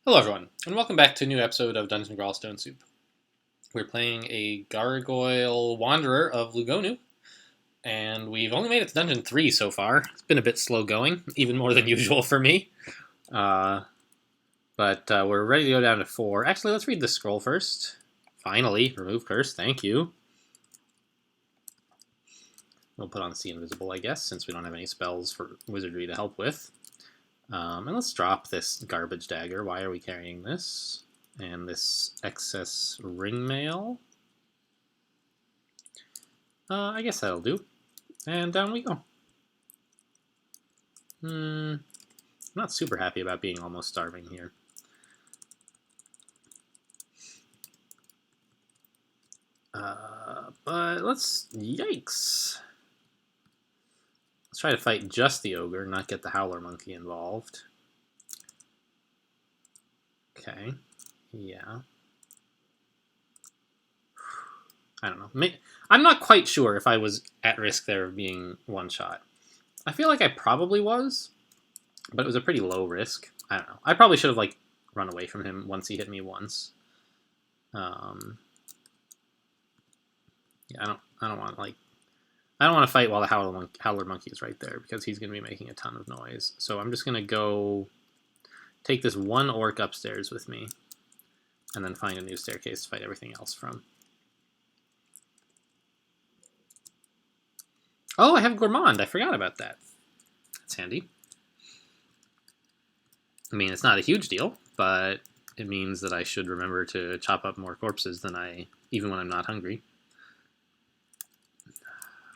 Hello everyone, and welcome back to a new episode of Dungeon Crawl Stone Soup. We're playing a Gargoyle Wanderer of Lugonu, and we've only made it to Dungeon 3 so far. It's been a bit slow going, even more than usual for me. But we're ready to go down to 4. Actually, let's read the scroll first. Finally, remove curse, thank you. We'll put on See Invisible, I guess, since we don't have any spells for wizardry to help with. And let's drop this garbage dagger. Why are we carrying this? And this excess ring mail. I guess that'll do. And down we go. I'm not super happy about being almost starving here. But let's... Yikes! Let's try to fight just the ogre, not get the howler monkey involved. Okay. Yeah. I don't know. I'm not quite sure if I was at risk there of being one shot. I feel like I probably was, but it was a pretty low risk. I don't know. I probably should have run away from him once he hit me once. Yeah, I don't want to fight while the howler monkey is right there because he's going to be making a ton of noise. So I'm just going to go take this one orc upstairs with me and then find a new staircase to fight everything else from. Oh, I have Gourmand. I forgot about that. That's handy. I mean, it's not a huge deal, but it means that I should remember to chop up more corpses than even when I'm not hungry.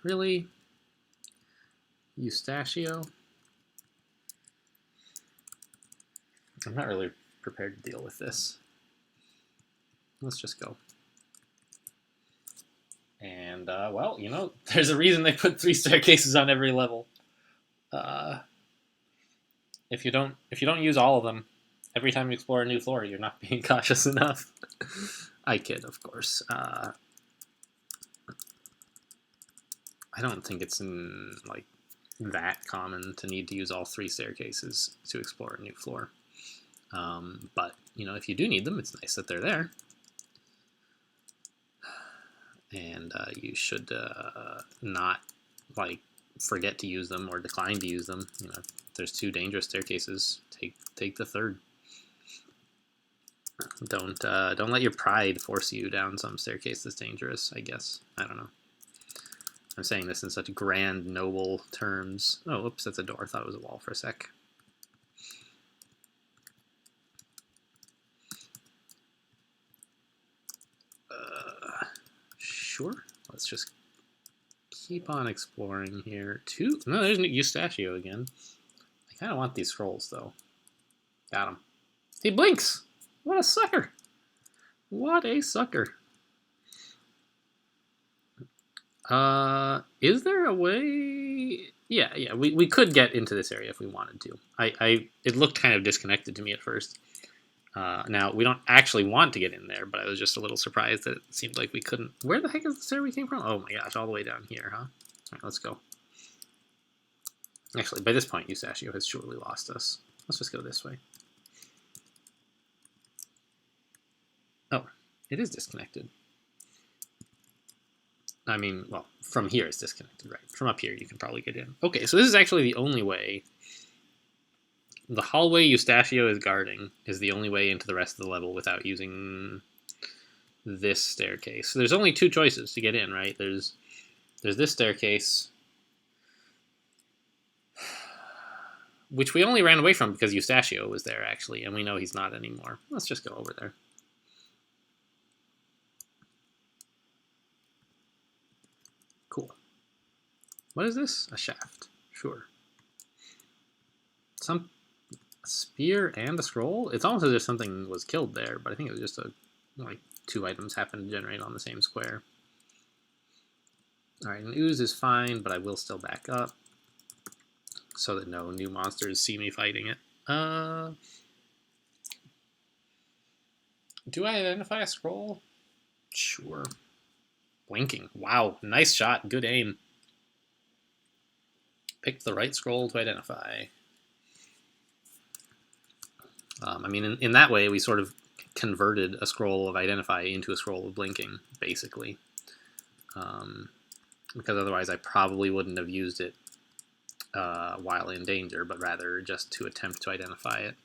Really? Eustachio? I'm not really prepared to deal with this. Let's just go. And, well, there's a reason they put 3 staircases on every level. If you don't use all of them, every time you explore a new floor, you're not being cautious enough. I kid, of course. I don't think it's that common to need to use all 3 staircases to explore a new floor. But, if you do need them, it's nice that they're there. And you should not, forget to use them or decline to use them. If there's 2 dangerous staircases, take the 3rd. Don't let your pride force you down some staircase that's dangerous, I guess. I don't know. I'm saying this in such grand, noble terms. Oh, oops, that's a door. I thought it was a wall for a sec. Sure. Let's just keep on exploring here. No, there's Eustachio again. I kind of want these scrolls, though. Got him. He blinks! What a sucker! What a sucker. Is there a way? Yeah, we could get into this area if we wanted to. It looked kind of disconnected to me at first. Now, we don't actually want to get in there, but I was just a little surprised that it seemed like we couldn't. Where the heck is the stair we came from? Oh my gosh, all the way down here, huh? Alright, let's go. Actually, by this point, Eustachio has surely lost us. Let's just go this way. Oh, it is disconnected. I mean, well, from here it's disconnected, right? From up here you can probably get in. Okay, so this is actually the only way. The hallway Eustachio is guarding is the only way into the rest of the level without using this staircase. So there's only 2 choices to get in, right? There's this staircase, which we only ran away from because Eustachio was there, actually, and we know he's not anymore. Let's just go over there. Cool. What is this? A shaft. Sure. Some spear and a scroll? It's almost as if something was killed there, but I think it was just 2 items happened to generate on the same square. Alright, an ooze is fine, but I will still back up so that no new monsters see me fighting it. Do I identify a scroll? Sure. Blinking. Wow, nice shot. Good aim. Picked the right scroll to identify. I mean, in that way, we sort of converted a scroll of Identify into a scroll of Blinking, basically. Because otherwise I probably wouldn't have used it while in danger, but rather just to attempt to identify it.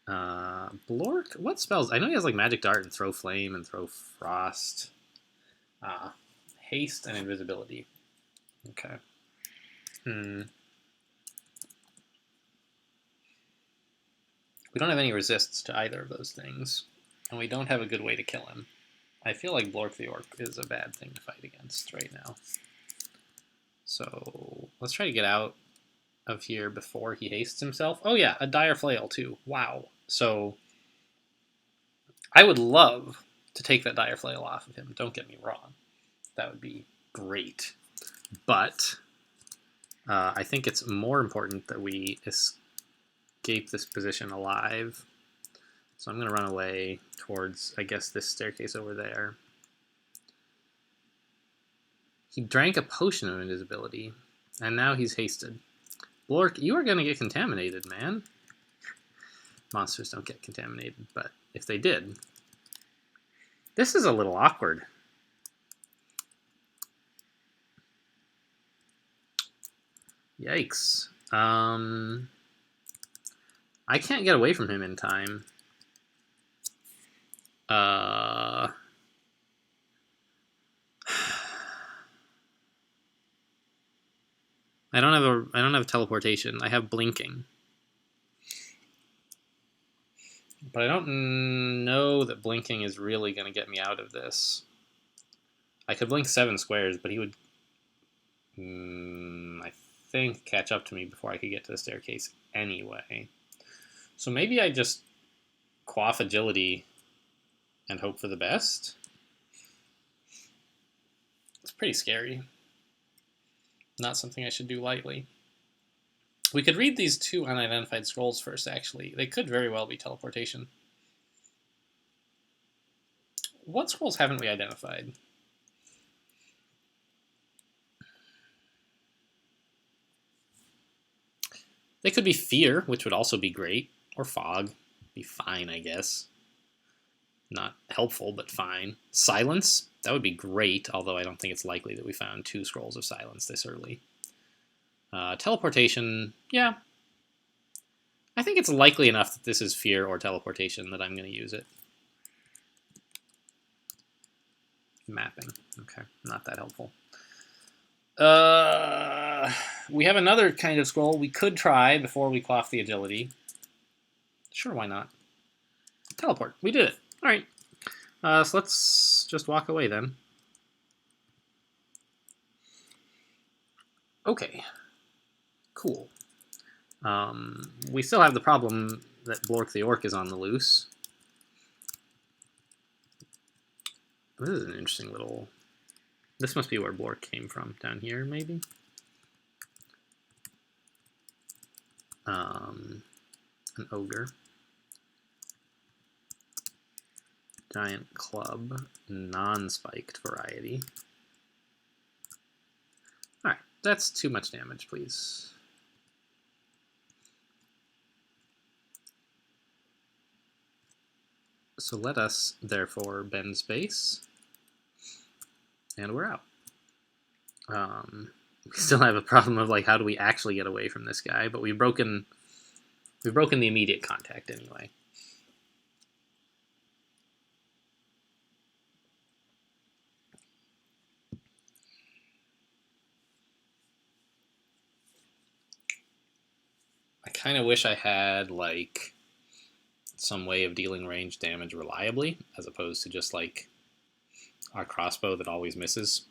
Blork? What spells? I know he has like Magic Dart and Throw Flame and Throw Frost. Haste and Invisibility. Okay. We don't have any resists to either of those things, and we don't have a good way to kill him. I feel like Blork the Orc is a bad thing to fight against right now. So let's try to get out of here before he hastes himself. Oh yeah, a Dire Flail too. Wow. So I would love to take that Dire Flail off of him. Don't get me wrong. That would be great. But I think it's more important that we escape this position alive. So I'm going to run away towards, I guess, this staircase over there. He drank a potion of invisibility, and now he's hasted. Blork, you are going to get contaminated, man. Monsters don't get contaminated, but if they did... This is a little awkward. Yikes. I can't get away from him in time. I don't have teleportation. I have blinking. But I don't know that blinking is really going to get me out of this. I could blink 7 squares, but he would, I think, catch up to me before I could get to the staircase anyway. So maybe I just quaff agility and hope for the best. It's pretty scary. Not something I should do lightly. We could read these 2 unidentified scrolls first, actually. They could very well be teleportation. What scrolls haven't we identified? They could be Fear, which would also be great. Or Fog. Be fine, I guess. Not helpful, but fine. Silence. That would be great, although I don't think it's likely that we found 2 scrolls of silence this early. Teleportation, yeah. I think it's likely enough that this is Fear or teleportation that I'm going to use it. Mapping. Okay, not that helpful. We have another kind of scroll we could try before we quaff the agility. Sure, why not? Teleport. We did it. All right. So let's just walk away then. Okay. Cool. We still have the problem that Blork the Orc is on the loose. This is an interesting little... This must be where Blork came from, down here, maybe? An ogre. Giant club, non-spiked variety. Alright, that's too much damage, please. So let us, therefore, bend space. And we're out. We still have a problem of, like, how do we actually get away from this guy, but we've broken the immediate contact anyway. I kind of wish I had, like, some way of dealing range damage reliably, as opposed to just, like, our crossbow that always misses.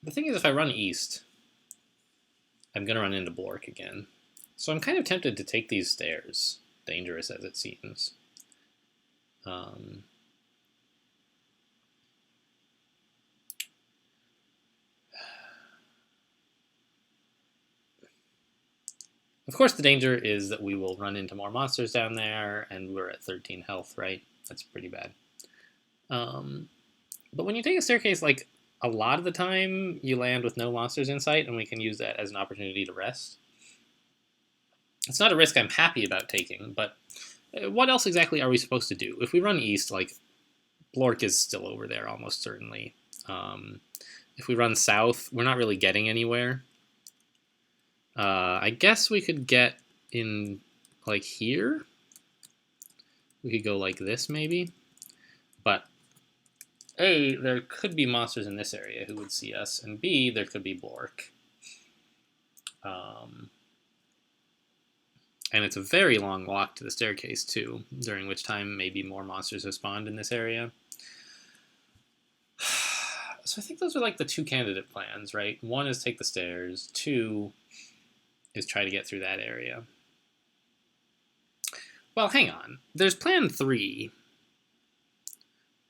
The thing is, if I run east, I'm going to run into Blork again. So I'm kind of tempted to take these stairs, dangerous as it seems. Of course, the danger is that we will run into more monsters down there, and we're at 13 health, right? That's pretty bad. But when you take a staircase, like, a lot of the time, you land with no monsters in sight, and we can use that as an opportunity to rest. It's not a risk I'm happy about taking, but what else exactly are we supposed to do? If we run east, like, Blork is still over there almost certainly. If we run south, we're not really getting anywhere. I guess we could get in, like, here. We could go like this, maybe. But, A, there could be monsters in this area who would see us, and B, there could be Blork. And it's a very long walk to the staircase, too, during which time maybe more monsters have spawned in this area. So I think those are like the two candidate plans, right? One is take the stairs. Two is try to get through that area. Well, hang on. There's plan 3,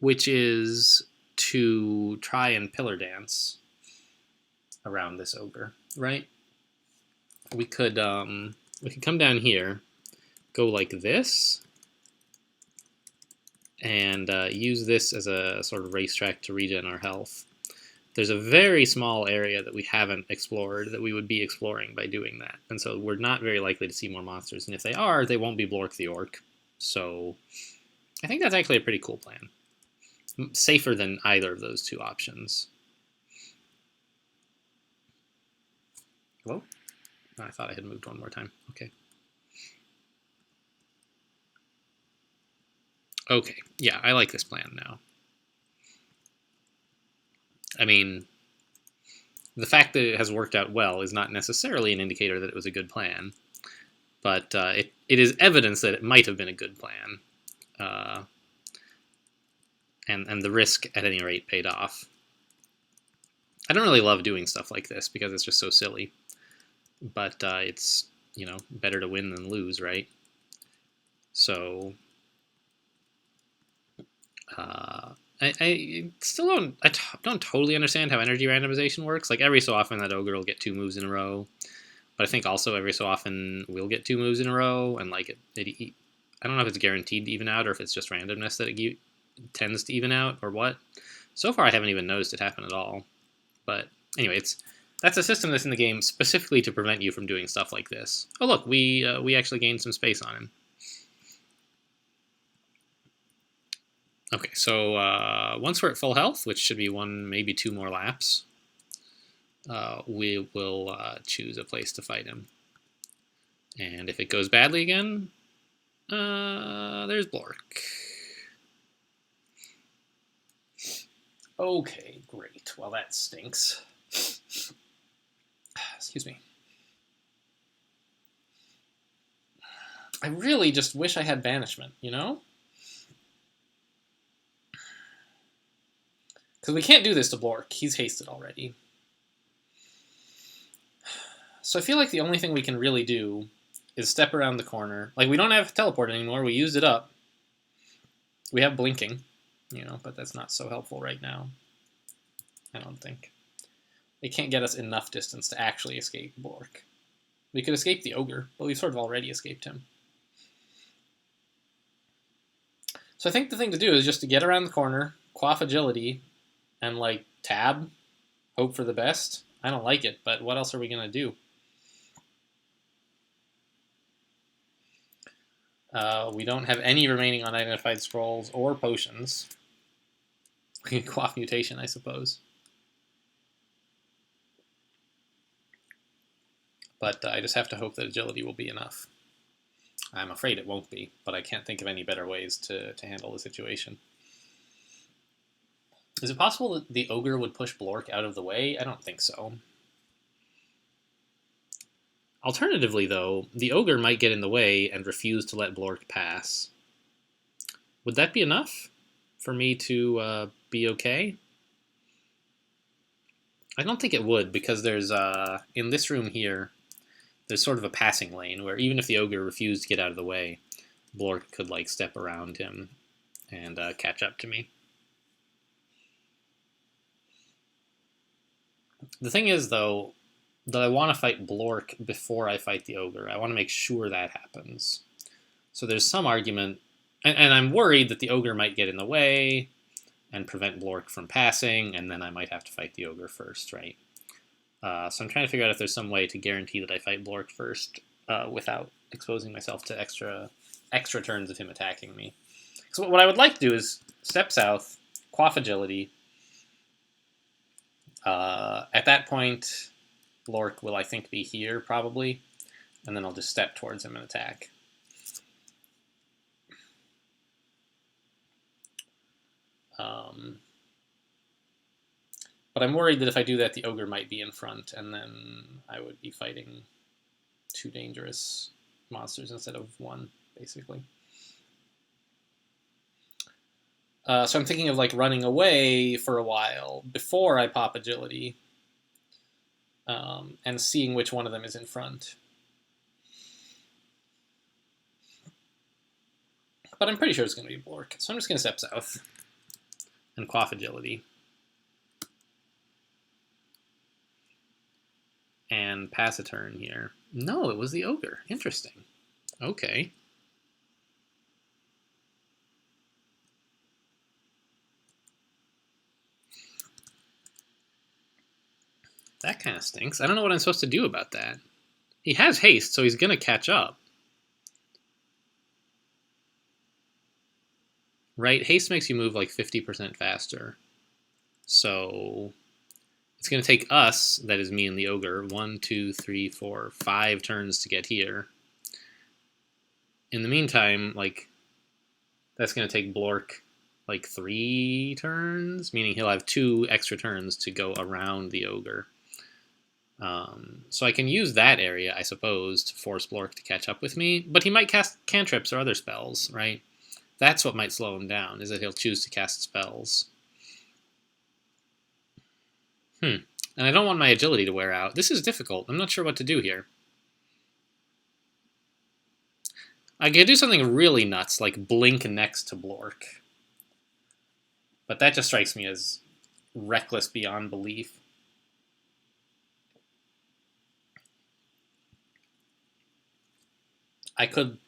which is to try and pillar dance around this ogre, right? We could come down here, go like this, and use this as a sort of racetrack to regen our health. There's a very small area that we haven't explored that we would be exploring by doing that. And so we're not very likely to see more monsters. And if they are, they won't be Blork the Orc. So I think that's actually a pretty cool plan. Safer than either of those two options. Hello? Oh, I thought I had moved one more time. Okay. Okay, yeah, I like this plan now. I mean, the fact that it has worked out well is not necessarily an indicator that it was a good plan, but it is evidence that it might have been a good plan, and the risk, at any rate, paid off. I don't really love doing stuff like this because it's just so silly, but it's, you know, better to win than lose, right? So I still don't totally understand how energy randomization works. Like, every so often that ogre will get 2 moves in a row, but I think also every so often we'll get 2 moves in a row, and like I don't know if it's guaranteed to even out or if it's just randomness that it tends to even out or what. So far I haven't even noticed it happen at all. But anyway, that's a system that's in the game specifically to prevent you from doing stuff like this. Oh look, we actually gained some space on him. Okay, so once we're at full health, which should be 1, maybe 2 more laps, we will choose a place to fight him. And if it goes badly again, there's Blork. Okay, great. Well, that stinks. Excuse me. I really just wish I had banishment, you know? Because we can't do this to Blork. He's hasted already. So I feel like the only thing we can really do is step around the corner. Like, we don't have teleport anymore. We used it up. We have blinking, you know, but that's not so helpful right now. I don't think. It can't get us enough distance to actually escape Blork. We could escape the ogre, but we've sort of already escaped him. So I think the thing to do is just to get around the corner, quaff agility, and, like, tab, hope for the best. I don't like it, but what else are we going to do? We don't have any remaining unidentified scrolls or potions. We can quaff mutation, I suppose. But I just have to hope that agility will be enough. I'm afraid it won't be, but I can't think of any better ways to handle the situation. Is it possible that the ogre would push Blork out of the way? I don't think so. Alternatively, though, the ogre might get in the way and refuse to let Blork pass. Would that be enough for me to be okay? I don't think it would, because there's, in this room here, there's sort of a passing lane where even if the ogre refused to get out of the way, Blork could, like, step around him and catch up to me. The thing is, though, that I want to fight Blork before I fight the ogre. I want to make sure that happens. So there's some argument, and I'm worried that the ogre might get in the way and prevent Blork from passing, and then I might have to fight the ogre first, right? So I'm trying to figure out if there's some way to guarantee that I fight Blork first without exposing myself to extra turns of him attacking me. So what I would like to do is step south, quaff agility. At that point, Lork will, I think, be here, probably. And then I'll just step towards him and attack. But I'm worried that if I do that, the ogre might be in front, and then I would be fighting 2 dangerous monsters instead of 1, basically. So I'm thinking of like running away for a while before I pop agility, and seeing which one of them is in front. But I'm pretty sure it's going to be Blork, so I'm just going to step south and quaff agility. And pass a turn here. No, it was the ogre. Interesting. Okay. That kind of stinks. I don't know what I'm supposed to do about that. He has haste, so he's going to catch up. Right? Haste makes you move like 50% faster. So it's going to take us, that is me and the ogre, 1, 2, 3, 4, 5 turns to get here. In the meantime, like, that's going to take Blork like 3 turns, meaning he'll have 2 extra turns to go around the ogre. So I can use that area, I suppose, to force Blork to catch up with me, but he might cast cantrips or other spells, right? That's what might slow him down, is that he'll choose to cast spells. And I don't want my agility to wear out. This is difficult. I'm not sure what to do here. I could do something really nuts, like blink next to Blork. But that just strikes me as reckless beyond belief. I could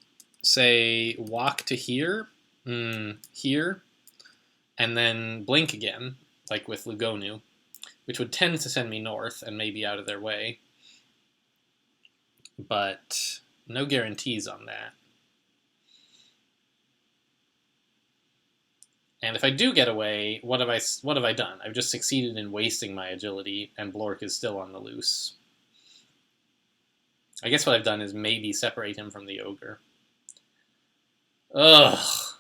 say walk to here, here, and then blink again, like with Lugonu, which would tend to send me north and maybe out of their way. But no guarantees on that. And if I do get away, what have I done? I've just succeeded in wasting my agility, and Blork is still on the loose. I guess what I've done is maybe separate him from the ogre. Ugh.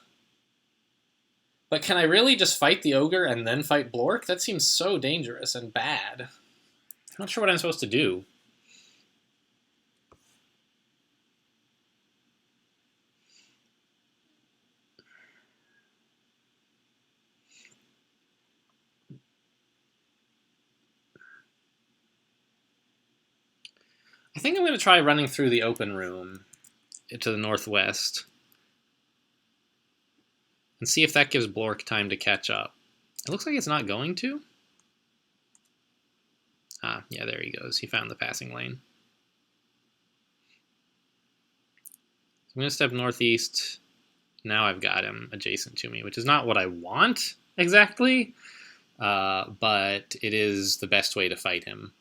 But can I really just fight the ogre and then fight Blork? That seems so dangerous and bad. I'm not sure what I'm supposed to do. I think I'm going to try running through the open room to the northwest and see if that gives Blork time to catch up. It looks like it's not going to. Ah, yeah, there he goes. He found the passing lane. I'm going to step northeast. Now I've got him adjacent to me, which is not what I want exactly, but it is the best way to fight him.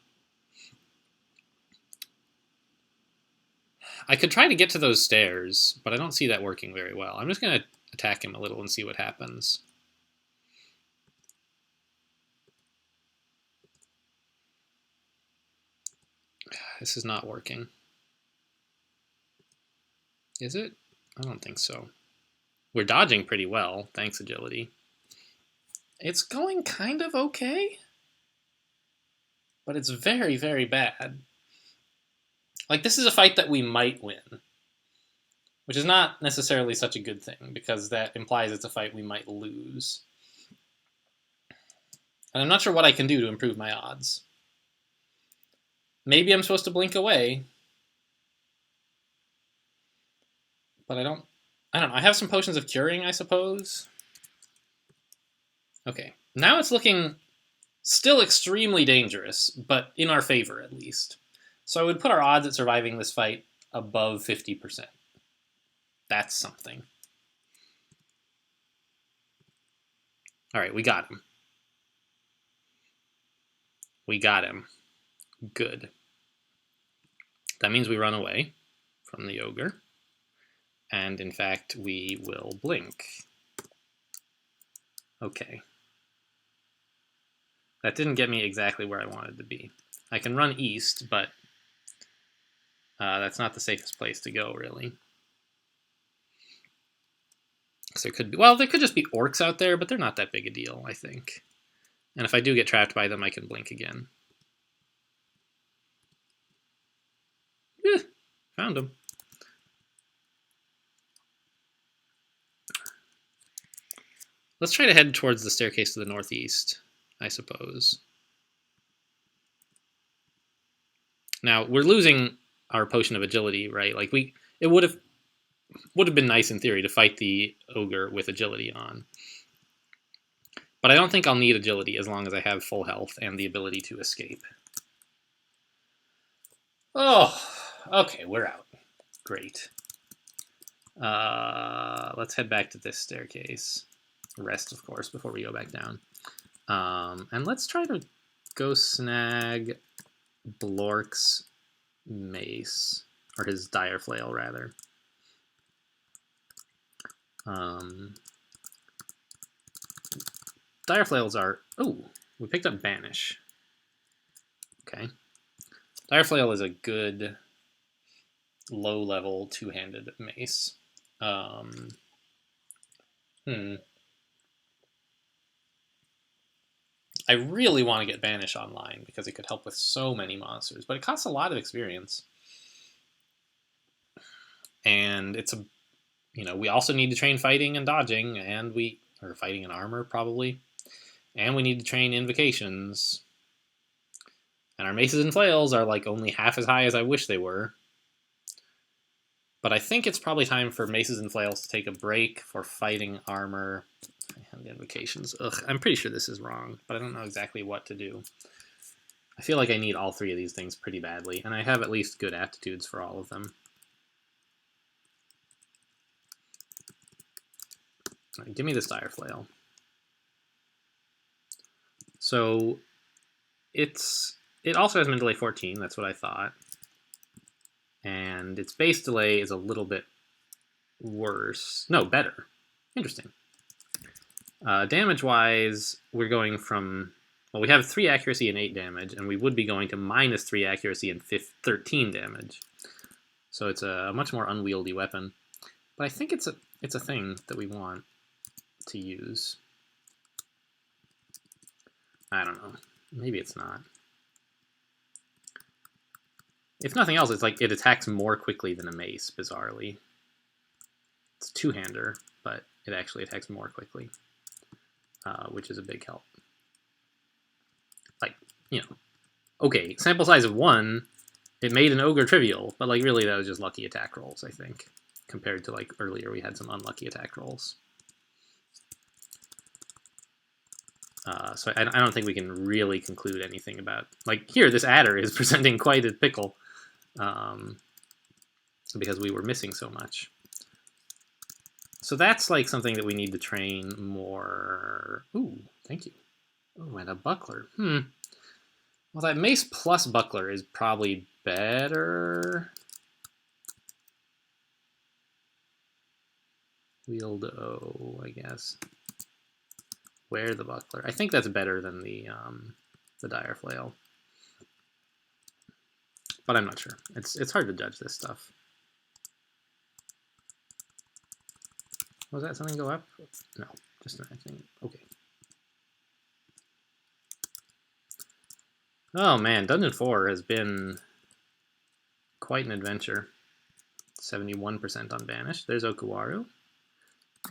I could try to get to those stairs, but I don't see that working very well. I'm just going to attack him a little and see what happens. This is not working. Is it? I don't think so. We're dodging pretty well, thanks agility. It's going kind of okay, but it's very, very bad. Like, this is a fight that we might win, which is not necessarily such a good thing, because that implies it's a fight we might lose. And I'm not sure what I can do to improve my odds. Maybe I'm supposed to blink away, but I don't know. I have some potions of curing, I suppose. Okay, now it's looking still extremely dangerous, but in our favor at least. So I would put our odds at surviving this fight above 50%. That's something. All right, we got him. We got him. Good. That means we run away. from the ogre. And in fact, we will blink. Okay. That didn't get me exactly where I wanted to be. I can run east, but that's not the safest place to go, really. So it could be, well, there could just be orcs out there, but they're not that big a deal, I think. And if I do get trapped by them, I can blink again. Found them. Let's try to head towards the staircase to the northeast, I suppose. Now, we're losing our potion of agility, right? Like, it would have been nice in theory to fight the ogre with agility on. But I don't think I'll need agility as long as I have full health and the ability to escape. Oh, okay, we're out. Great. Let's head back to this staircase. Rest, of course, before we go back down. And let's try to go snag Blork's mace, or his dire flail, rather. Dire flails are... Oh, we picked up Banish. Okay. Dire flail is a good low-level two-handed mace. I really want to get Banish online because it could help with so many monsters, but it costs a lot of experience. And it's a, we also need to train fighting and dodging, or fighting and armor probably, and we need to train invocations. And our maces and flails are like only half as high as I wish they were. But I think it's probably time for maces and flails to take a break for fighting, armor, and invocations. Ugh, I'm pretty sure this is wrong, but I don't know exactly what to do. I feel like I need all three of these things pretty badly, and I have at least good aptitudes for all of them. Right, give me this dire flail. So it also has min delay 14, that's what I thought. And its base delay is a little bit worse. No, better. Interesting. Damage-wise, we're going from... Well, we have 3 accuracy and 8 damage, and we would be going to minus 3 accuracy and 13 damage. So it's a much more unwieldy weapon. But I think it's a thing that we want to use. I don't know. Maybe it's not. If nothing else, it's like it attacks more quickly than a mace, bizarrely. It's a two-hander, but it actually attacks more quickly, which is a big help. Like, okay, sample size of 1, it made an ogre trivial, but like really that was just lucky attack rolls, I think, compared to like earlier we had some unlucky attack rolls. So I don't think we can really conclude anything about... Like, here, this adder is presenting quite a pickle. Because we were missing so much. So that's, like, something that we need to train more... Ooh, thank you. Oh, and a buckler. Well, that mace plus buckler is probably better. Wield O, I guess. Wear the buckler. I think that's better than the dire flail, but I'm not sure. It's hard to judge this stuff. Was that something go up? No, just an thing. Okay. Oh man, Dungeon 4 has been quite an adventure. 71% on Banish. There's Okuwaru.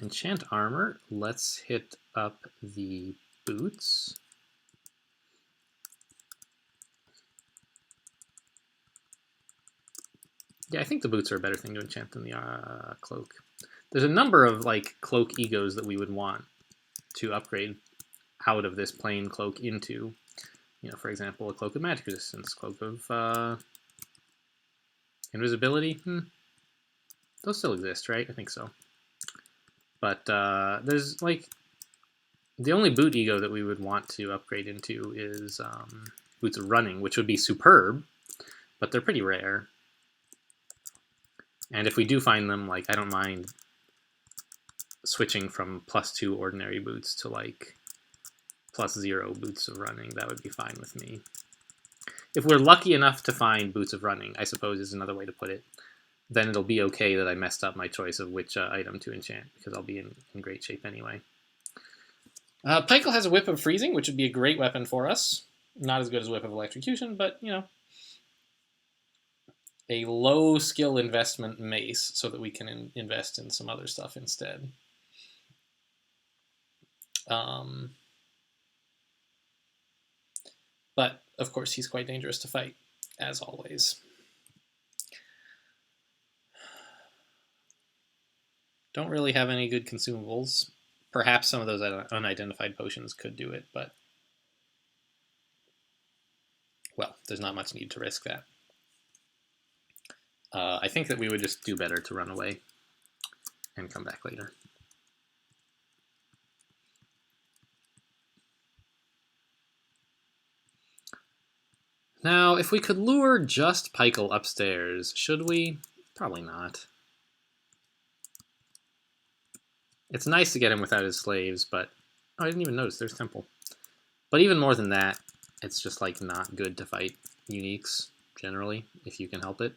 Enchant armor. Let's hit up the boots. Yeah, I think the boots are a better thing to enchant than the cloak. There's a number of like cloak egos that we would want to upgrade out of this plain cloak into, for example, a cloak of magic resistance, cloak of invisibility. Those still exist, right? I think so. But there's like the only boot ego that we would want to upgrade into is boots of running, which would be superb, but they're pretty rare. And if we do find them, like, I don't mind switching from +2 ordinary boots to like +0 boots of running. That would be fine with me. If we're lucky enough to find boots of running, I suppose is another way to put it, then it'll be okay that I messed up my choice of which item to enchant, because I'll be in great shape anyway. Pykel has a Whip of Freezing, which would be a great weapon for us. Not as good as Whip of Electrocution, but, you know, a low skill investment mace so that we can invest in some other stuff instead. But, of course, he's quite dangerous to fight, as always. Don't really have any good consumables. Perhaps some of those unidentified potions could do it, but, well, there's not much need to risk that. I think that we would just do better to run away and come back later. Now, if we could lure just Pykel upstairs, should we? Probably not. It's nice to get him without his slaves, but... Oh, I didn't even notice there's Temple. But even more than that, it's just, like, not good to fight uniques, generally, if you can help it.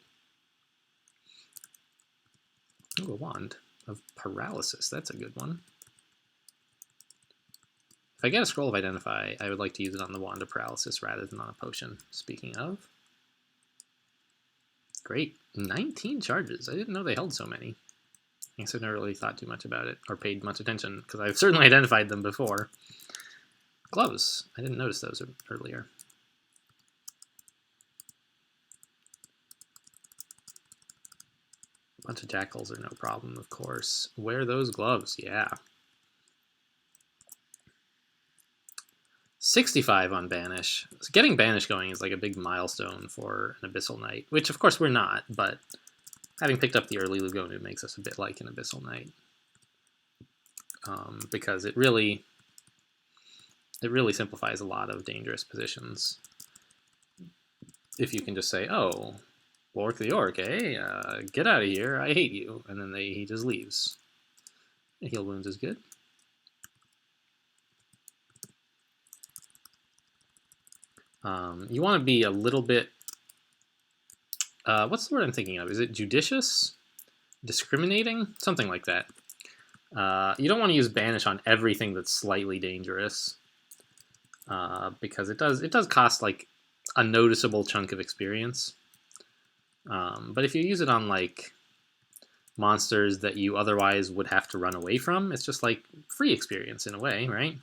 Ooh, a Wand of Paralysis. That's a good one. If I get a Scroll of Identify, I would like to use it on the Wand of Paralysis rather than on a potion. Speaking of... Great. 19 charges. I didn't know they held so many. I guess I've never really thought too much about it or paid much attention, because I've certainly identified them before. Gloves. I didn't notice those earlier. A bunch of jackals are no problem, of course. Wear those gloves, yeah. 65 on Banish. So getting Banish going is like a big milestone for an Abyssal Knight, which of course we're not, but having picked up the early Lugonu makes us a bit like an Abyssal Knight. Because it really simplifies a lot of dangerous positions. If you can just say, oh, Lork the Orc, eh? Get out of here, I hate you. And then he just leaves. Heal Wounds is good. You want to be a little bit... what's the word I'm thinking of? Is it judicious? Discriminating? Something like that. You don't want to use Banish on everything that's slightly dangerous. Because it does cost, like, a noticeable chunk of experience. But if you use it on, like, monsters that you otherwise would have to run away from, it's just, like, free experience in a way, right?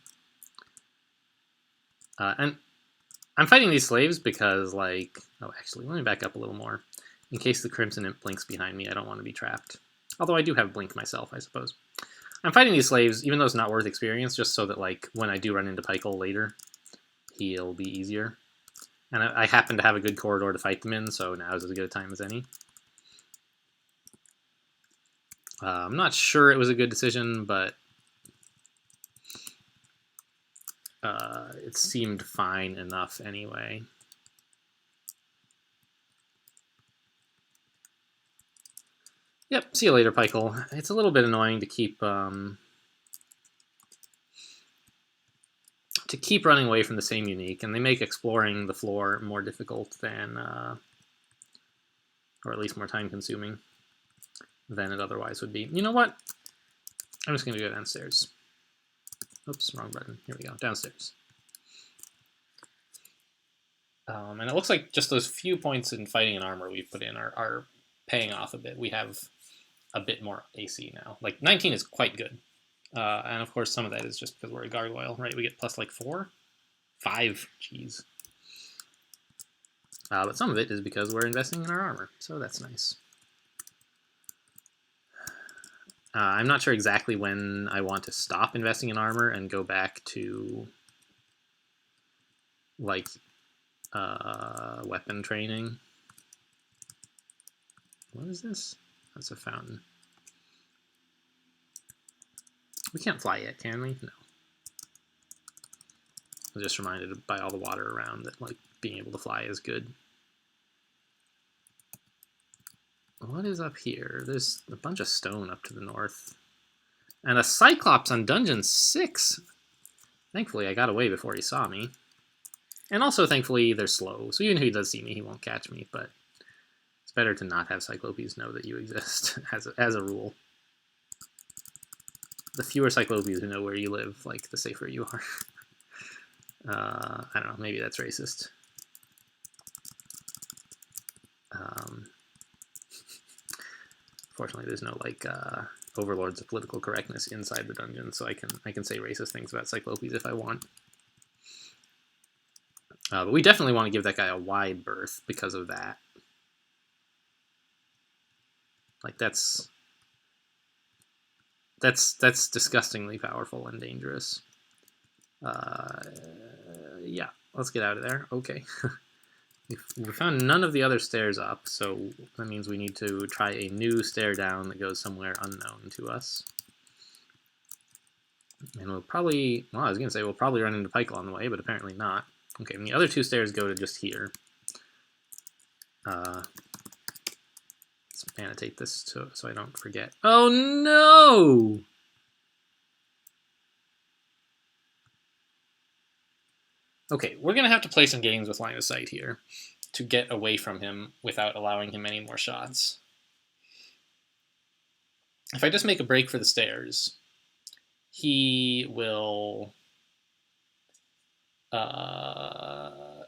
And I'm fighting these slaves because, like... Oh, actually, let me back up a little more. In case the Crimson Imp blinks behind me, I don't want to be trapped. Although I do have Blink myself, I suppose. I'm fighting these slaves, even though it's not worth experience, just so that, like, when I do run into Pykel later, he'll be easier. And I happen to have a good corridor to fight them in, so now is as good a time as any. I'm not sure it was a good decision, but it seemed fine enough anyway. Yep, see you later, Pykel. It's a little bit annoying to keep running away from the same unique, and they make exploring the floor more difficult than, or at least more time-consuming than it otherwise would be. You know what? I'm just going to go downstairs. Oops, wrong button. Here we go, downstairs. And it looks like just those few points in fighting and armor we've put in are paying off a bit. We have a bit more AC now. Like, 19 is quite good. And of course, some of that is just because we're a gargoyle, right? We get plus like 4? 5, jeez. But some of it is because we're investing in our armor, so that's nice. I'm not sure exactly when I want to stop investing in armor and go back to, like, weapon training. What is this? That's a fountain. We can't fly yet, can we? No. I was just reminded by all the water around that, like, being able to fly is good. what is up here? There's a bunch of stone up to the north. And a Cyclops on Dungeon 6. Thankfully, I got away before he saw me. And also, thankfully, they're slow. So even if he does see me, he won't catch me. But it's better to not have Cyclopes know that you exist, as a rule. The fewer Cyclopes who know where you live, like, the safer you are. I don't know, maybe that's racist. Fortunately, there's no, like, overlords of political correctness inside the dungeon, so I can say racist things about Cyclopes if I want. But we definitely want to give that guy a wide berth because of that. Like, that's disgustingly powerful and dangerous. Yeah, let's get out of there. Okay. We found none of the other stairs up, so that means we need to try a new stair down that goes somewhere unknown to us. And we'll probably, well, I was going to say we'll probably run into Pike on the way, but apparently not. Okay, and the other two stairs go to just here. Let's annotate this so I don't forget. Oh no! Okay, we're going to have to play some games with line of sight here to get away from him without allowing him any more shots. If I just make a break for the stairs, he will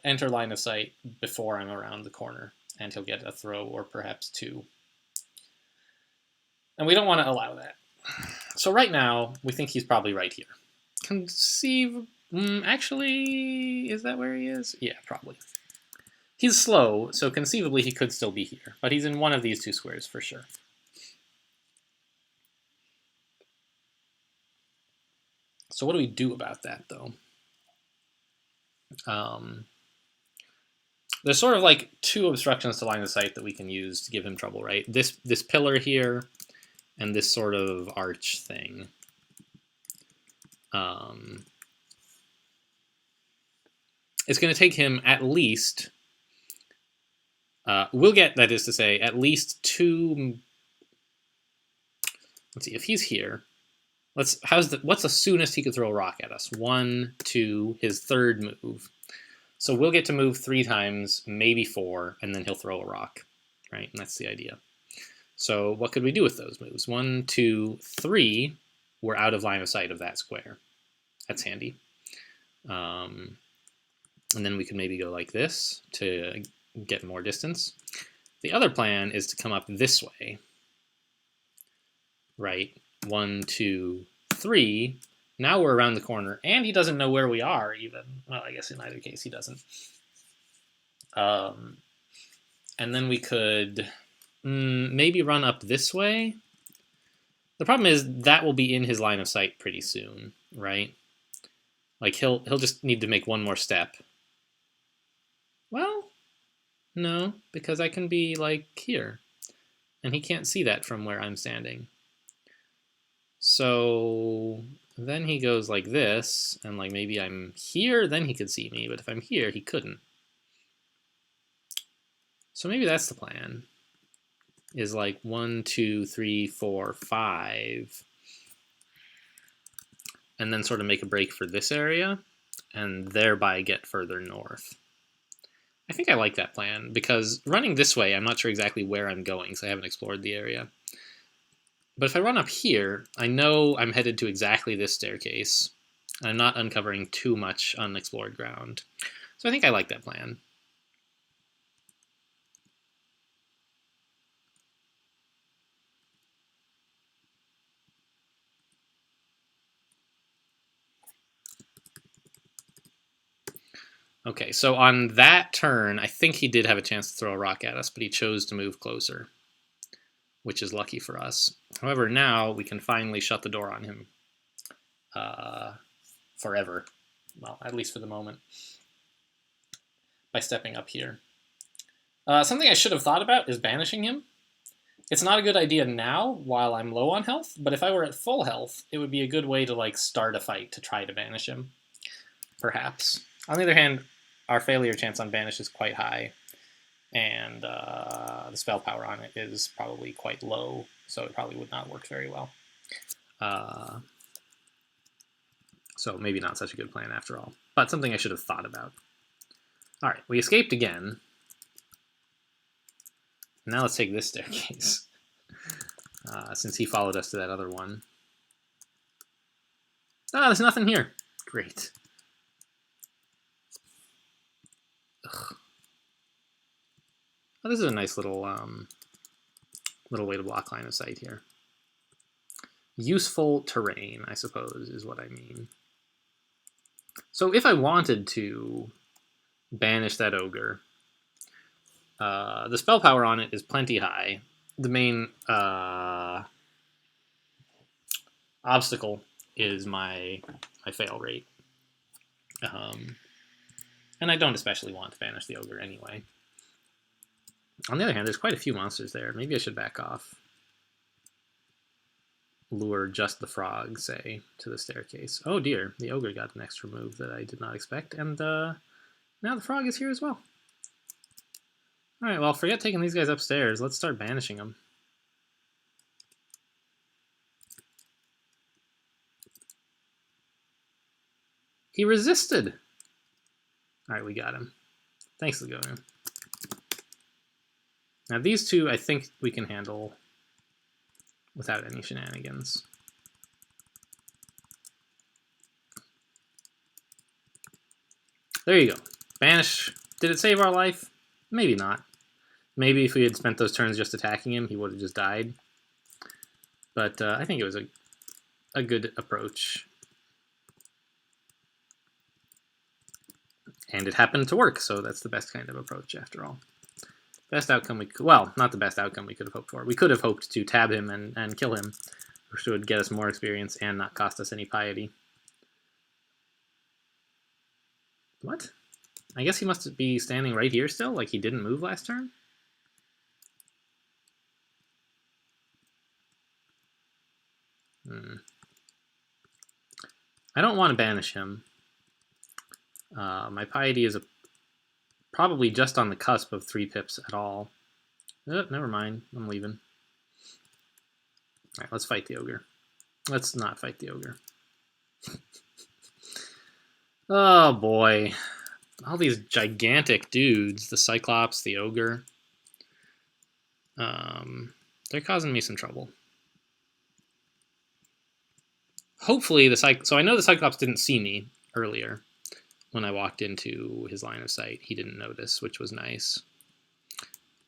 enter line of sight before I'm around the corner, and he'll get a throw or perhaps two. And we don't want to allow that. So right now, we think he's probably right here. Actually, is that where he is? Yeah, probably. He's slow, so conceivably he could still be here, but he's in one of these two squares for sure. So what do we do about that, though? There's sort of like two obstructions to line of sight that we can use to give him trouble, right? This pillar here and this sort of arch thing. It's going to take him at least... we'll get, that is to say, at least two... Let's see, if he's here... what's the soonest he could throw a rock at us? 1, 2, his third move. So we'll get to move 3 times, maybe 4, and then he'll throw a rock, right? And that's the idea. So what could we do with those moves? 1, 2, 3, we're out of line of sight of that square. That's handy. And then we could maybe go like this to get more distance. The other plan is to come up this way, right? 1, 2, 3. Now we're around the corner, and he doesn't know where we are, even. Well, I guess in either case he doesn't. And then we could maybe run up this way. The problem is that will be in his line of sight pretty soon, right? Like he'll just need to make one more step. Well, no, because I can be like here, and he can't see that from where I'm standing. So then he goes like this, and like maybe I'm here, then he could see me, but if I'm here, he couldn't. So maybe that's the plan, is like 1, 2, 3, 4, 5, and then sort of make a break for this area, and thereby get further north. I think I like that plan, because running this way, I'm not sure exactly where I'm going, so I haven't explored the area. But if I run up here, I know I'm headed to exactly this staircase. I'm not uncovering too much unexplored ground. So I think I like that plan. Okay, so on that turn, I think he did have a chance to throw a rock at us, but he chose to move closer, which is lucky for us. However, now we can finally shut the door on him forever. Well, at least for the moment, by stepping up here. Something I should have thought about is banishing him. It's not a good idea now while I'm low on health, but if I were at full health, it would be a good way to like start a fight to try to banish him, perhaps. On the other hand, our failure chance on banish is quite high, and the spell power on it is probably quite low, so it probably would not work very well. So maybe not such a good plan after all, but something I should have thought about. All right, we escaped again. Now let's take this staircase, since he followed us to that other one. Ah, there's nothing here. Great. Ugh. Oh, this is a nice little way to block line of sight here. Useful terrain, I suppose, is what I mean. So if I wanted to banish that ogre, the spell power on it is plenty high. The main obstacle is my fail rate. And I don't especially want to banish the ogre anyway. On the other hand, there's quite a few monsters there. Maybe I should back off. Lure just the frog, say, to the staircase. Oh dear, the ogre got an extra move that I did not expect, and now the frog is here as well. Alright, well, forget taking these guys upstairs. Let's start banishing them. He resisted! Alright, we got him. Thanks, GrWn. Now these two, I think we can handle without any shenanigans. There you go. Banish. Did it save our life? Maybe not. Maybe if we had spent those turns just attacking him, he would have just died. But I think it was a good approach. And it happened to work, so that's the best kind of approach after all. Best outcome we could, well, not the best outcome we could have hoped for. We could have hoped to tab him and kill him, which would get us more experience and not cost us any piety. What? I guess he must be standing right here still, like he didn't move last turn? I don't want to banish him. My piety is probably just on the cusp of 3 pips at all. Oh, never mind. I'm leaving. Alright, let's fight the ogre. Let's not fight the ogre. Oh boy. All these gigantic dudes. The Cyclops, the ogre. They're causing me some trouble. Hopefully so I know the Cyclops didn't see me earlier. When I walked into his line of sight, he didn't notice, which was nice.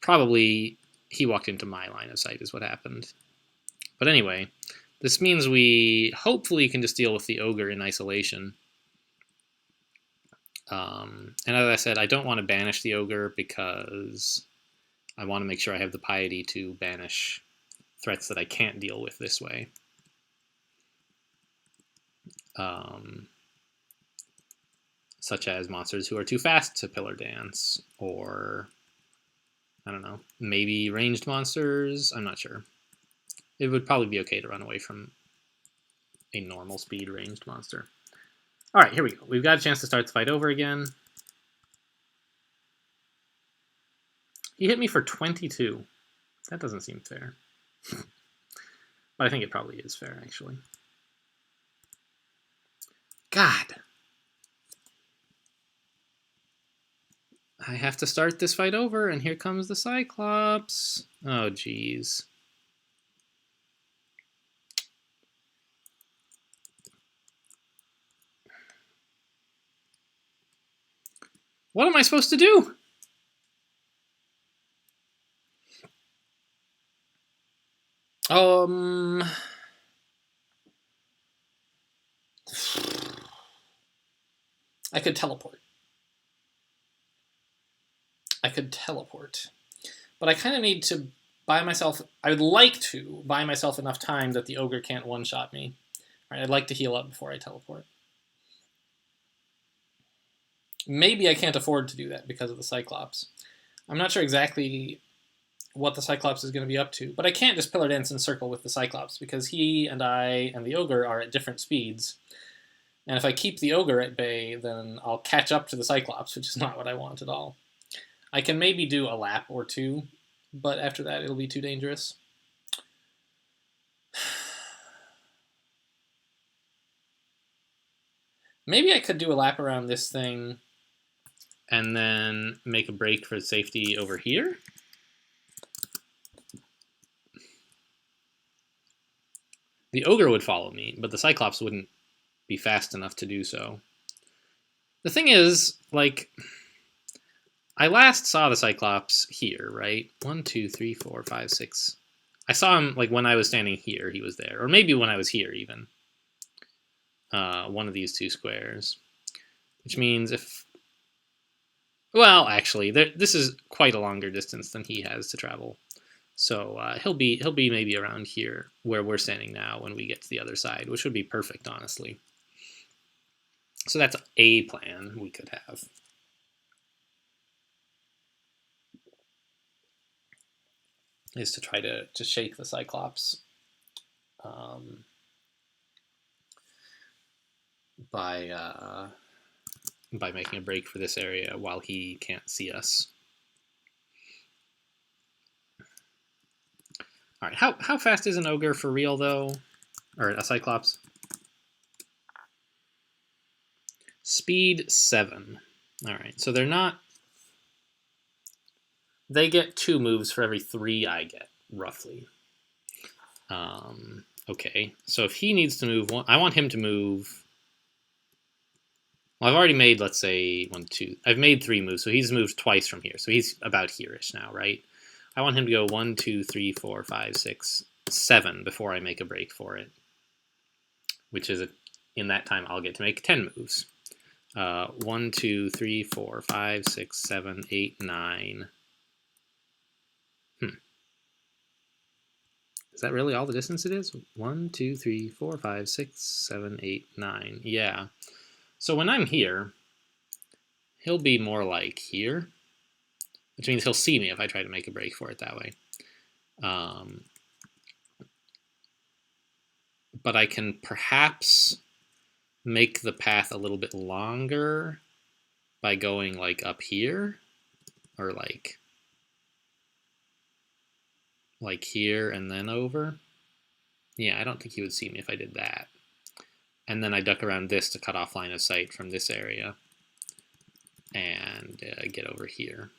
Probably he walked into my line of sight is what happened. But anyway, this means we hopefully can just deal with the ogre in isolation. And as I said, I don't want to banish the ogre because I want to make sure I have the piety to banish threats that I can't deal with this way. Such as monsters who are too fast to pillar dance, or, I don't know, maybe ranged monsters? I'm not sure. It would probably be okay to run away from a normal speed ranged monster. Alright, here we go. We've got a chance to start the fight over again. He hit me for 22. That doesn't seem fair. But I think it probably is fair, actually. God! I have to start this fight over, and here comes the Cyclops. Oh, jeez. What am I supposed to do? I could teleport. But I kind of need to buy myself... I would like to buy myself enough time that the ogre can't one-shot me. Right, I'd like to heal up before I teleport. Maybe I can't afford to do that because of the Cyclops. I'm not sure exactly what the Cyclops is going to be up to, but I can't just pillar dance in a circle with the Cyclops because he and I and the ogre are at different speeds. And if I keep the ogre at bay, then I'll catch up to the Cyclops, which is not what I want at all. I can maybe do a lap or two, but after that it'll be too dangerous. Maybe I could do a lap around this thing and then make a break for safety over here. The ogre would follow me, but the Cyclops wouldn't be fast enough to do so. The thing is, like, I last saw the Cyclops here, right? 1, 2, 3, 4, 5, 6. I saw him, like, when I was standing here, he was there. Or maybe when I was here, even. One of these two squares. Which means if... Well, actually, this is quite a longer distance than he has to travel. So he'll be maybe around here, where we're standing now, when we get to the other side, which would be perfect, honestly. So that's a plan we could have. Is to try to shake the Cyclops by making a break for this area while he can't see us. All right, how fast is an ogre for real though, or a Cyclops? Speed 7. All right, so they're not. They get 2 moves for every 3 I get, roughly. Okay, so if he needs to move one, I want him to move. Well, I've already made, let's say, 1, 2. I've made 3 moves, so he's moved twice from here. So he's about here-ish now, right? I want him to go 1, 2, 3, 4, 5, 6, 7 before I make a break for it. Which is, in that time, I'll get to make 10 moves. 1, 2, 3, 4, 5, 6, 7, 8, 9. Is that really all the distance it is? 1, 2, 3, 4, 5, 6, 7, 8, 9. Yeah. So when I'm here, he'll be more like here, which means he'll see me if I try to make a break for it that way. But I can perhaps make the path a little bit longer by going like up here, or like here and then over. Yeah, I don't think he would see me if I did that. And then I duck around this to cut off line of sight from this area and get over here.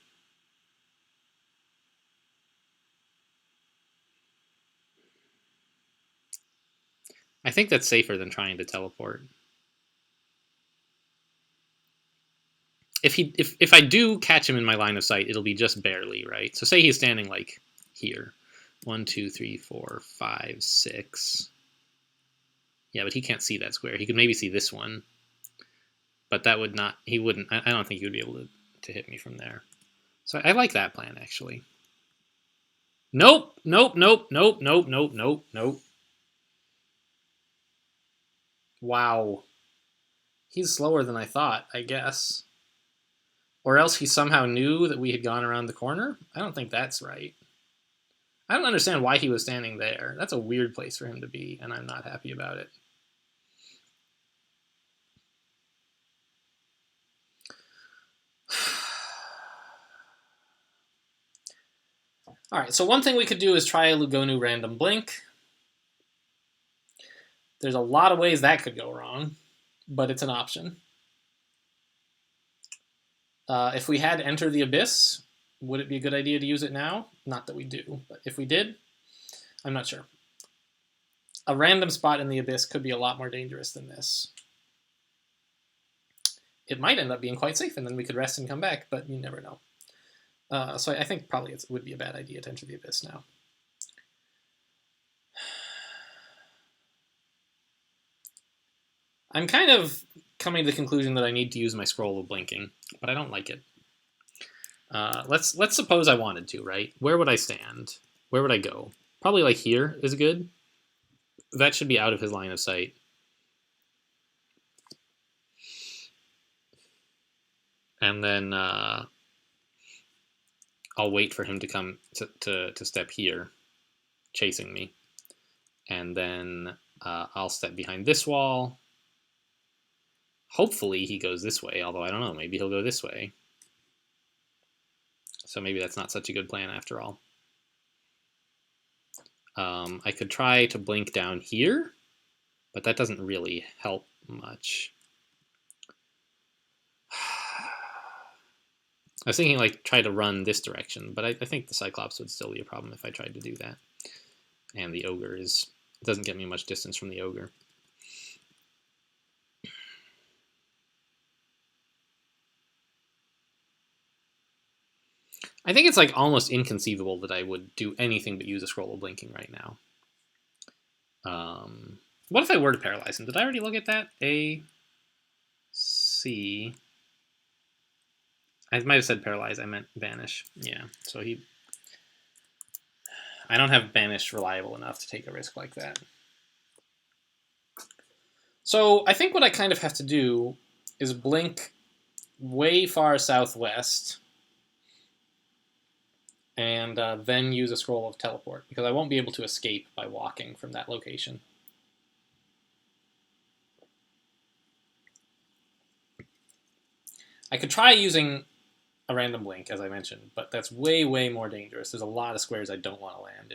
I think that's safer than trying to teleport. If I do catch him in my line of sight, it'll be just barely, right? So say he's standing like here. 1, 2, 3, 4, 5, 6. Yeah, but he can't see that square. He could maybe see this one. But that would not, he wouldn't, I don't think he would be able to hit me from there. So I like that plan, actually. Nope, nope, nope, nope, nope, nope, nope, nope. Wow. He's slower than I thought, I guess. Or else he somehow knew that we had gone around the corner? I don't think that's right. I don't understand why he was standing there. That's a weird place for him to be, and I'm not happy about it. All right, so one thing we could do is try a Lugonu random blink. There's a lot of ways that could go wrong, but it's an option. If we had Enter the Abyss, would it be a good idea to use it now? Not that we do, but if we did, I'm not sure. A random spot in the Abyss could be a lot more dangerous than this. It might end up being quite safe, and then we could rest and come back, but you never know. So I think probably it would be a bad idea to Enter the Abyss now. I'm kind of coming to the conclusion that I need to use my scroll of blinking, but I don't like it. Let's suppose I wanted to, right? Where would I stand? Where would I go? Probably like here is good. That should be out of his line of sight. And then I'll wait for him to come to step here, chasing me. And then I'll step behind this wall. Hopefully he goes this way, although I don't know, maybe he'll go this way. So maybe that's not such a good plan after all. I could try to blink down here, but that doesn't really help much. I was thinking like try to run this direction, but I think the Cyclops would still be a problem if I tried to do that. And the Ogre doesn't get me much distance from the Ogre. I think it's like almost inconceivable that I would do anything but use a Scroll of Blinking right now. What if I were to paralyze him? Did I already look at that? A, C. I might have said paralyze. I meant banish. Yeah. So I don't have banish reliable enough to take a risk like that. So I think what I kind of have to do is blink way far southwest and then use a Scroll of Teleport, because I won't be able to escape by walking from that location. I could try using a random blink, as I mentioned, but that's way, way more dangerous. There's a lot of squares I don't want to land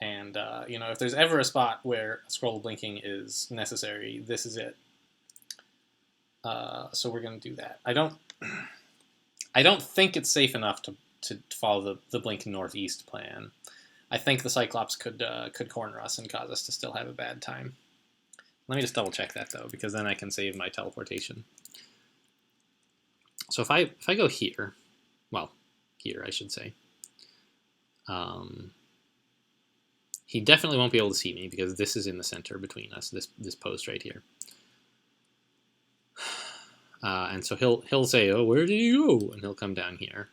in. And, you know, if there's ever a spot where a Scroll of Blinking is necessary, this is it. So we're going to do that. I don't think it's safe enough to follow the blink northeast plan. I think the Cyclops could corner us and cause us to still have a bad time. Let me just double check that though, because then I can save my teleportation. So if I go here, well, here I should say, he definitely won't be able to see me because this is in the center between us, this post right here. And so he'll say, "Oh, where did you go?" And he'll come down here,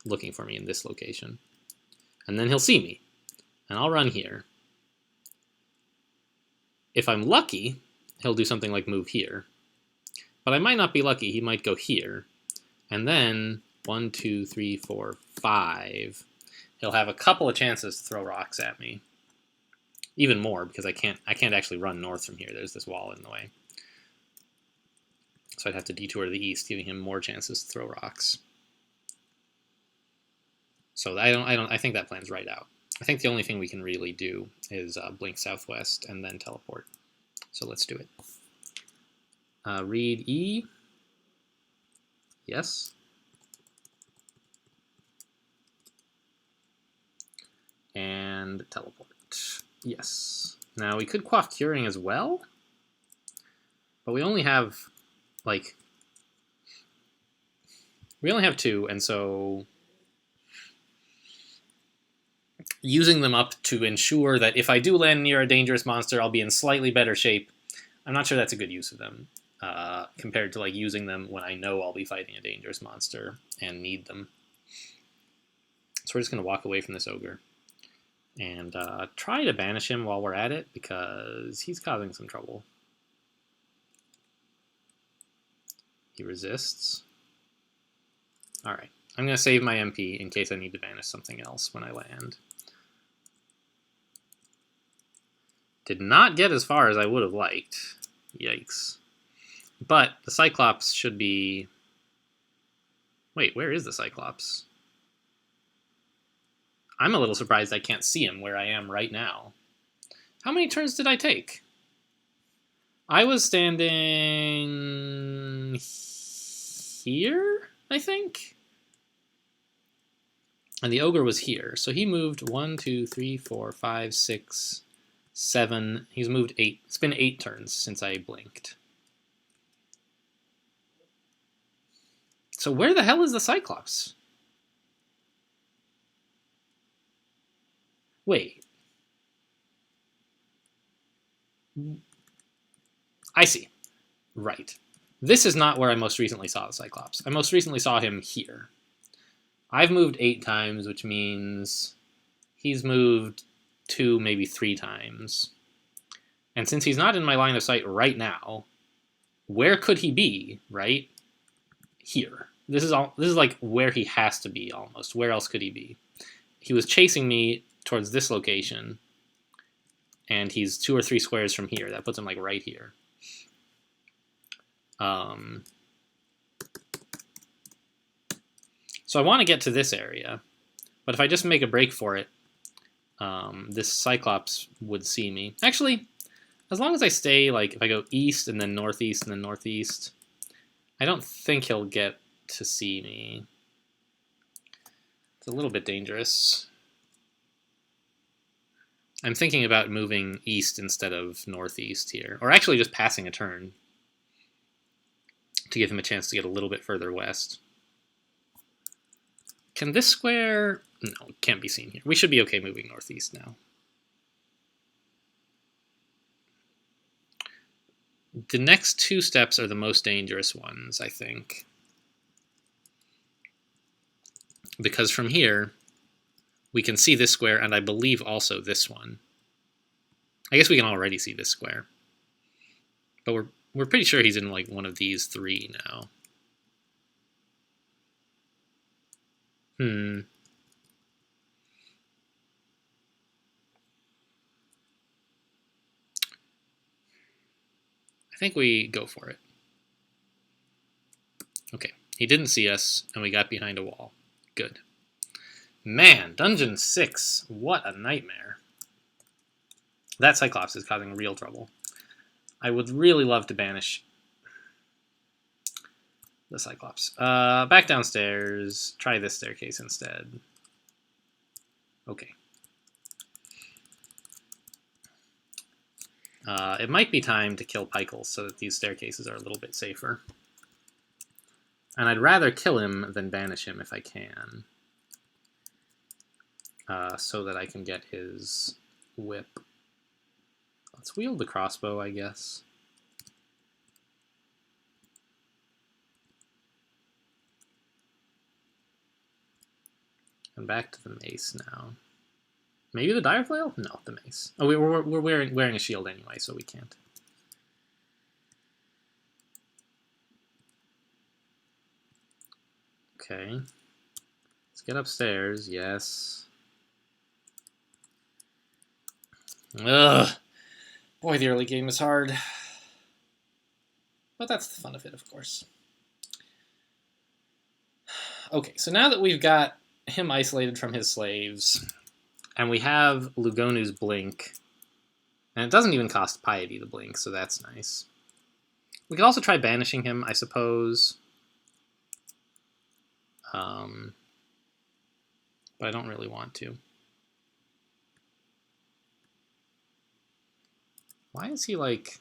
looking for me in this location, and then he'll see me, and I'll run here. If I'm lucky, he'll do something like move here, but I might not be lucky. He might go here, and then 1, 2, 3, 4, 5. He'll have a couple of chances to throw rocks at me, even more because I can't actually run north from here. There's this wall in the way. So I'd have to detour to the east, giving him more chances to throw rocks. So I think that plan's right out. I think the only thing we can really do is blink southwest and then teleport. So let's do it. Read E. Yes. And teleport. Yes. Now we could quaff curing as well, but we only have we only have 2, and so using them up to ensure that if I do land near a dangerous monster, I'll be in slightly better shape. I'm not sure that's a good use of them compared to like using them when I know I'll be fighting a dangerous monster and need them. So we're just going to walk away from this ogre and try to banish him while we're at it because he's causing some trouble. He resists. All right, I'm going to save my MP in case I need to banish something else when I land. Did not get as far as I would have liked. Yikes. But the Cyclops should be... Wait, where is the Cyclops? I'm a little surprised I can't see him where I am right now. How many turns did I take? I was standing here, I think? And the ogre was here. So he moved 1, 2, 3, 4, 5, 6, 7. He's moved 8. It's been 8 turns since I blinked. So where the hell is the Cyclops? Wait. I see. Right. This is not where I most recently saw the Cyclops. I most recently saw him here. I've moved 8 times, which means he's moved 2, maybe 3 times. And since he's not in my line of sight right now, where could he be, right? Here. This is like where he has to be almost. Where else could he be? He was chasing me towards this location, and he's 2 or 3 squares from here. That puts him like right here. So I want to get to this area, but if I just make a break for it, this Cyclops would see me. Actually, as long as I stay, like, if I go east and then northeast and then northeast, I don't think he'll get to see me. It's a little bit dangerous. I'm thinking about moving east instead of northeast here, or actually just passing a turn to give him a chance to get a little bit further west. Can this square... No, it can't be seen here. We should be okay moving northeast now. The next two steps are the most dangerous ones, I think. Because from here, we can see this square, and I believe also this one. I guess we can already see this square. But we're pretty sure he's in, like, one of these three now. I think we go for it. Okay, he didn't see us, and we got behind a wall. Good. Man, Dungeon 6, what a nightmare. That Cyclops is causing real trouble. I would really love to banish the Cyclops. Back downstairs. Try this staircase instead. Okay. It might be time to kill Pykel so that these staircases are a little bit safer. And I'd rather kill him than banish him if I can. So that I can get his whip. Let's wield the crossbow, I guess. And back to the mace now. Maybe the dire flail? No, the mace. Oh, we're wearing a shield anyway, so we can't. Okay. Let's get upstairs. Yes. Ugh. Boy, the early game is hard. But that's the fun of it, of course. Okay, so now that we've got him isolated from his slaves, and we have Lugonu's blink, and it doesn't even cost piety to blink, so that's nice. We could also try banishing him, I suppose. But I don't really want to. Why is he like...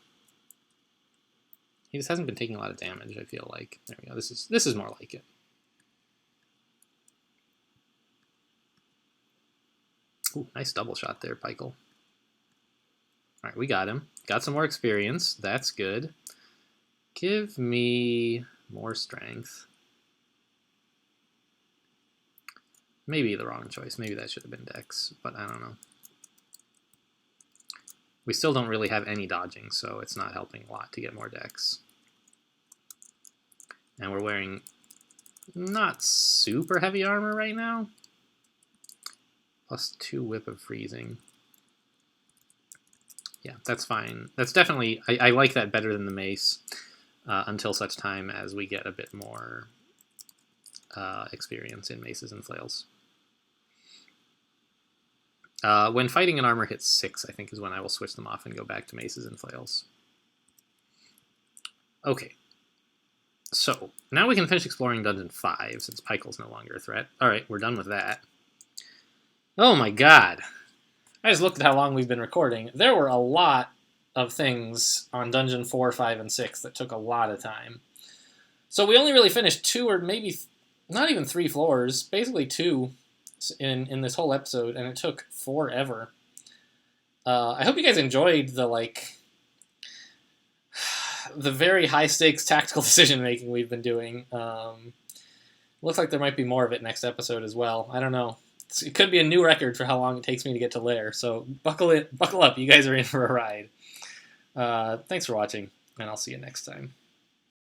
He just hasn't been taking a lot of damage, I feel like. There we go. This is more like it. Ooh, nice double shot there, Pykel. Alright, we got him. Got some more experience. That's good. Give me more strength. Maybe the wrong choice. Maybe that should have been Dex, but I don't know. We still don't really have any dodging, so it's not helping a lot to get more Dex. And we're wearing not super heavy armor right now. +2 whip of freezing. Yeah, that's fine. That's definitely... I like that better than the mace until such time as we get a bit more experience in maces and flails. When fighting an armor hits 6, I think is when I will switch them off and go back to maces and flails. Okay. So, now we can finish exploring Dungeon 5, since Pykel's no longer a threat. Alright, we're done with that. Oh my god! I just looked at how long we've been recording. There were a lot of things on Dungeon 4, 5, and 6 that took a lot of time. So we only really finished 2 or maybe not even 3 floors, basically 2 in this whole episode, and it took forever. I hope you guys enjoyed the, like, the very high-stakes tactical decision-making we've been doing. Looks like there might be more of it next episode as well. I don't know. It could be a new record for how long it takes me to get to Lair, so buckle up. You guys are in for a ride. Thanks for watching, and I'll see you next time.